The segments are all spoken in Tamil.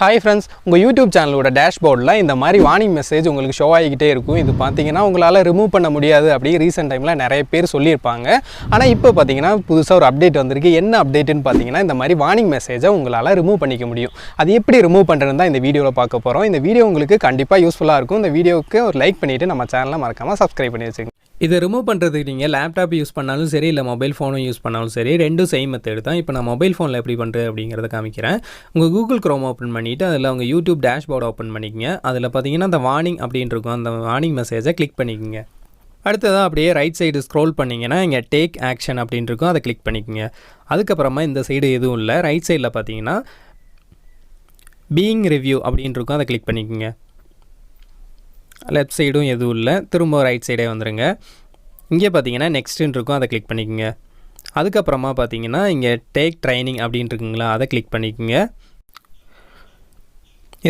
ஹாய் ஃப்ரெண்ட்ஸ், உங்கள் யூடியூப் சேனலோட டேஷ்போர்டில் இந்த மாதிரி வார்னிங் மெசேஜ் உங்களுக்கு ஷோ ஆகிக்கிட்டே இருக்கும். இது பார்த்தீங்கன்னா உங்களால் ரிமூவ் பண்ண முடியாது அப்படி ரீசெண்ட் டைமில் நிறைய பேர் சொல்லியிருப்பாங்க. ஆனால் இப்போ பார்த்தீங்கன்னா புதுசாக ஒரு அப்டேட் வந்திருக்கு. என்ன அப்டேட்டுன்னு பார்த்தீங்கன்னா இந்த மாதிரி வார்னிங் மெசேஜை உங்களால் ரிமூவ் பண்ணிக்க முடியும். அது எப்படி ரிமூவ் பண்ணுறதுன்னு தான் இந்த வீடியோவில் பார்க்க போகிறோம். இந்த வீடியோ உங்களுக்கு கண்டிப்பாக யூஸ்ஃபுல்லாக இருக்கும். இந்த வீடியோவுக்கு ஒரு லைக் பண்ணிவிட்டு நம்ம சேனலை மறக்காமல் சப்ஸ்கிரைப் பண்ணி வச்சுக்கோங்க. இதை ரிமூவ் பண்ணுறதுக்கு நீங்கள் லேப்டாப் யூஸ் பண்ணாலும் சரி, இல்லை மொபைல் ஃபோனும் யூஸ் பண்ணாலும் சரி, ரெண்டும் சேம் மெத்தட் தான். இப்போ நான் மொபைல் ஃபோனில் எப்படி பண்ணுறது அப்படிங்கிறத காமிக்கிறேன். உங்கள் கூகுள் க்ரோம் ஓப்பன் பண்ணிவிட்டு அதில் உங்கள் யூடியூப் டேஷ்போர்ட் ஓப்பன் பண்ணிக்கங்க. அதில் பார்த்தீங்கன்னா அந்த வார்னிங் அப்படின்னு இருக்கும், அந்த வார்னிங் மெசேஜை கிளிக் பண்ணிக்கோங்க. அடுத்ததாக அப்படியே ரைட் சைடு ஸ்க்ரோல் பண்ணிங்கன்னா இங்கே டேக் ஆக்ஷன் அப்படின்னு இருக்கும், அதை கிளிக் பண்ணிக்கோங்க. அதுக்கப்புறமா இந்த சைடு எதுவும் இல்லை, ரைட் சைடில் பார்த்தீங்கன்னா பீயிங் ரிவ்யூ அப்படின்னு இருக்கும், அதை கிளிக் பண்ணிக்கோங்க. லெஃப்ட் சைடும் எதுவும் இல்லை, திரும்ப ரைட் சைடே வந்துடுங்க. இங்கே பார்த்தீங்கன்னா நெக்ஸ்ட்டுன்னு இருக்கும், அதை கிளிக் பண்ணிக்கோங்க. அதுக்கப்புறமா பார்த்தீங்கன்னா இங்கே டேக் ட்ரைனிங் அப்படின்னு இருக்குங்களா, அதை கிளிக் பண்ணிக்கோங்க.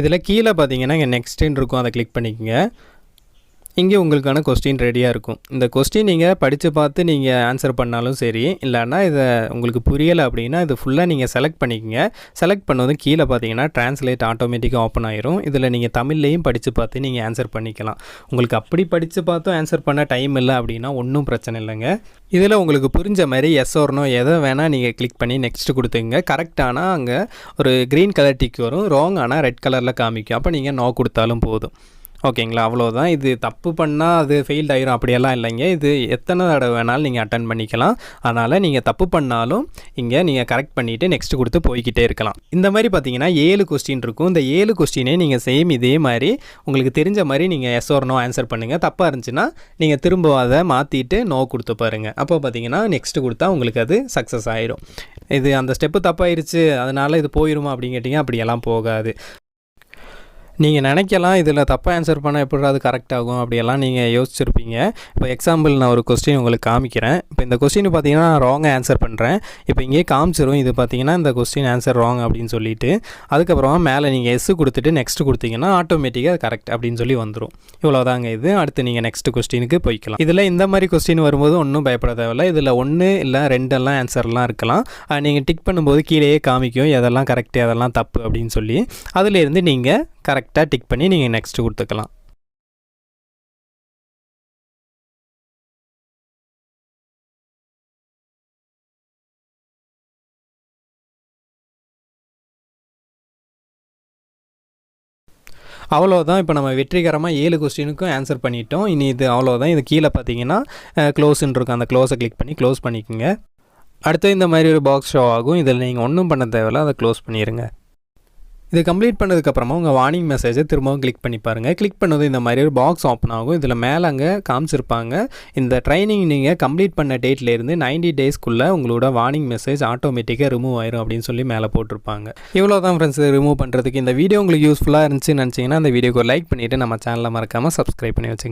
இதில் கீழே பார்த்தீங்கன்னா இங்கே நெக்ஸ்ட்டுன்னு இருக்கும், அதை கிளிக் பண்ணிக்கோங்க. இங்கே உங்களுக்கான கொஸ்டின் ரெடியாக இருக்கும். இந்த கொஸ்டின் நீங்கள் படித்து பார்த்து நீங்கள் ஆன்சர் பண்ணாலும் சரி, இல்லைன்னா இதை உங்களுக்கு புரியலை அப்படின்னா இது ஃபுல்லாக நீங்கள் செலக்ட் பண்ணிக்கோங்க. செலக்ட் பண்ணதும் கீழே பார்த்தீங்கன்னா ட்ரான்ஸ்லேட் ஆட்டோமேட்டிக்காக ஓப்பன் ஆயிரும். இதில் நீங்கள் தமிழ்லையும் படித்து பார்த்து நீங்கள் ஆன்சர் பண்ணிக்கலாம். உங்களுக்கு அப்படி படித்து பார்த்தும் ஆன்சர் பண்ண டைம் இல்லை அப்படின்னா ஒன்றும் பிரச்சனை இல்லைங்க. இதில் உங்களுக்கு புரிஞ்ச மாதிரி எஸ் ஆர் நோ எதை வேணால் நீங்கள் கிளிக் பண்ணி நெக்ஸ்ட்டு கொடுத்துங்க. கரெக்டானால் அங்கே ஒரு க்ரீன் கலர் டிக் வரும், ராங் ஆனால் ரெட் கலரில் காமிக்கும். அப்போ நீங்கள் நோ கொடுத்தாலும் போதும். ஓகேங்களா, அவ்வளோதான். இது தப்பு பண்ணால் அது ஃபெயில்ட் ஆகிரும் அப்படியெல்லாம் இல்லைங்க. இது எத்தனை தடவை வேணாலும் நீங்கள் அட்டன் பண்ணிக்கலாம். அதனால் நீங்கள் தப்பு பண்ணாலும் இங்கே நீங்கள் கரெக்ட் பண்ணிவிட்டு நெக்ஸ்ட் கொடுத்து போய்கிட்டே இருக்கலாம். இந்த மாதிரி பார்த்தீங்கன்னா 7 கொஸ்டின் இருக்கும். இந்த 7 கொஸ்டினே நீங்கள் சேம் இதே மாதிரி உங்களுக்கு தெரிஞ்ச மாதிரி நீங்கள் எஸ் ஆர் நோ ஆன்சர் பண்ணுங்கள். தப்பாக இருந்துச்சுன்னா நீங்கள் திரும்ப அதை மாற்றிட்டு நோ கொடுத்து பாருங்கள். அப்போ பார்த்தீங்கன்னா நெக்ஸ்ட்டு கொடுத்தா உங்களுக்கு அது சக்ஸஸ் ஆகிடும். இது அந்த ஸ்டெப்பு தப்பாயிருச்சு அதனால் இது போயிடுமா அப்படின்னு கேட்டிங்க, அப்படியெல்லாம் போகாது. நீங்கள் நினைக்கலாம் இதில் தப்பாக ஆன்சர் பண்ணால் எப்படி அது கரெக்ட் ஆகும் அப்படியெல்லாம் நீங்கள் யோசிச்சுருப்பீங்க. இப்போ எக்ஸாம்பிள் நான் ஒரு கொஸ்டின் உங்களுக்கு காமிக்கிறேன். இப்போ இந்த கொஸ்டின் பார்த்தீங்கன்னா நான் ராங்காக ஆன்சர் பண்ணுறேன். இப்போ இங்கே காமிச்சிரும் இது பார்த்தீங்கன்னா இந்த கொஸ்டின் ஆன்சர் ராங் அப்படின்னு சொல்லிட்டு, அதுக்கப்புறமா மேலே நீங்கள் எஸ் கொடுத்துட்டு நெக்ஸ்ட் கொடுத்தீங்கன்னா ஆட்டோமேட்டிக்காக கரெக்ட் அப்படின்னு சொல்லி வந்துடும். இவ்வளோதாங்க இது. அடுத்து நீங்கள் நெக்ஸ்ட் கொஸ்டினுக்கு போய்க்கலாம். இதில் இந்த மாதிரி கொஸ்டின் வரும்போது ஒன்றும் பயப்பட தேவையில்லை. இதில் 1 இல்லை 2 ஆன்சர்லாம் இருக்கலாம். நீங்கள் டிக் பண்ணும்போது கீழேயே காமிக்கும் எதெல்லாம் கரெக்டு எதெல்லாம் தப்பு அப்படின்னு சொல்லி. அதிலேருந்து நீங்கள் கரெக்டாக டிக் பண்ணி நீங்கள் நெக்ஸ்ட் கொடுத்துக்கலாம். அவ்வளோதான். இப்போ நம்ம வெற்றிகரமாக 7 கொஸ்டினுக்கும் ஆன்சர் பண்ணிட்டோம். இனி இது அவ்வளோதான். இது கீழே பார்த்தீங்கன்னா க்ளோஸ்ன்னு இருக்கும், அந்த க்ளோஸை கிளிக் பண்ணி க்ளோஸ் பண்ணிக்கோங்க. அடுத்து இந்த மாதிரி ஒரு பாக்ஸ் ஷோ ஆகும். இதில் நீங்கள் ஒன்றும் பண்ண தேவையில்ல, அதை க்ளோஸ் பண்ணிடுங்க. இது கம்ப்ளீட் பண்ணதுக்கப்புறமா உங்கள் வார்னிங் மெசேஜை திரும்பவும் கிளிக் பண்ணி பாருங்கள். கிளிக் பண்ணது இந்த மாதிரி ஒரு பாக்ஸ் ஓப்பன் ஆகும். இதில் மேலே அங்கே காமிச்சிருப்பாங்க இந்த ட்ரைனிங் நீங்கள் கம்ப்ளீட் பண்ண டேட்லேருந்து 90 டேஸ்க்குள்ளே உங்களோட வார்னிங் மெசேஜ் ஆட்டோமேட்டிக்காக ரிமூவ் ஆயிரும் அப்படின்னு சொல்லி மேலே போட்டிருப்பாங்க. இவ்வளோ தான் ஃப்ரெண்ட்ஸ் ரிமூவ் பண்ணுறதுக்கு. இந்த வீடியோ உங்களுக்கு யூஸ்ஃபுல்லாக இருந்துச்சுன்னு நினச்சிங்கன்னா அந்த வீடியோக்கு லைக் பண்ணிவிட்டு நம்ம சேனலை மறக்காமல் சப்ஸ்கிரைப் பண்ணி வச்சுங்க.